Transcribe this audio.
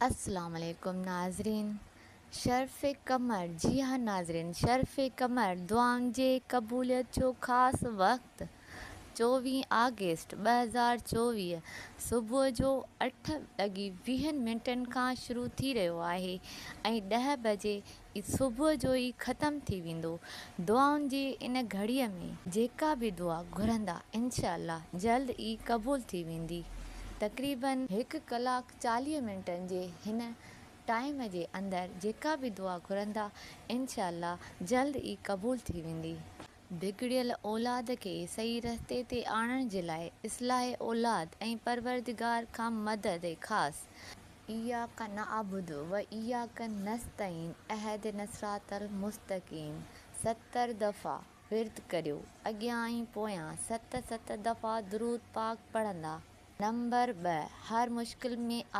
अस्सलाम वालेकुम नाज़रीन। शर्फ़ कमर, जी हाँ नाज़रीन, शर्फ़ कमर दुआउनि जे क़बूलियत जो ख़ासि वक़्तु 24 आगस्ट 2024 सुबुह जो 8:20 खां शुरू थी रहियो आहे ऐं 10 बजे सुबुह जो ई ख़तमु थी वेंदो। दुआउनि जी इन घड़ीअ में जेका बि दुआ घुरंदा इंशाअल्लाह जल्द ई क़बूल थी वेंदी। तक़रीबन 1 कलाक 40 मिंटनि जे हिन टाइम जे अंदरि जेका बि दुआ घुरंदा इंशाअल्लाह जल्द ई क़बूल थी वेंदी। बिगड़ियल औलाद खे सही रस्ते ते आणण जे लाइ इस्लाह औलाद ऐं परवरदिगार खां मदद ख़ासि इय्याका नअबुदु व इय्याका नस्तईन अहदिना सिरातल मुस्तक़ीम 70 दफ़ा विर्द करियो। अॻियां ऐं पोयां 7 दफ़ा दुरूद पाक पढ़ंदा। नंबर 2 हर मुश्किल में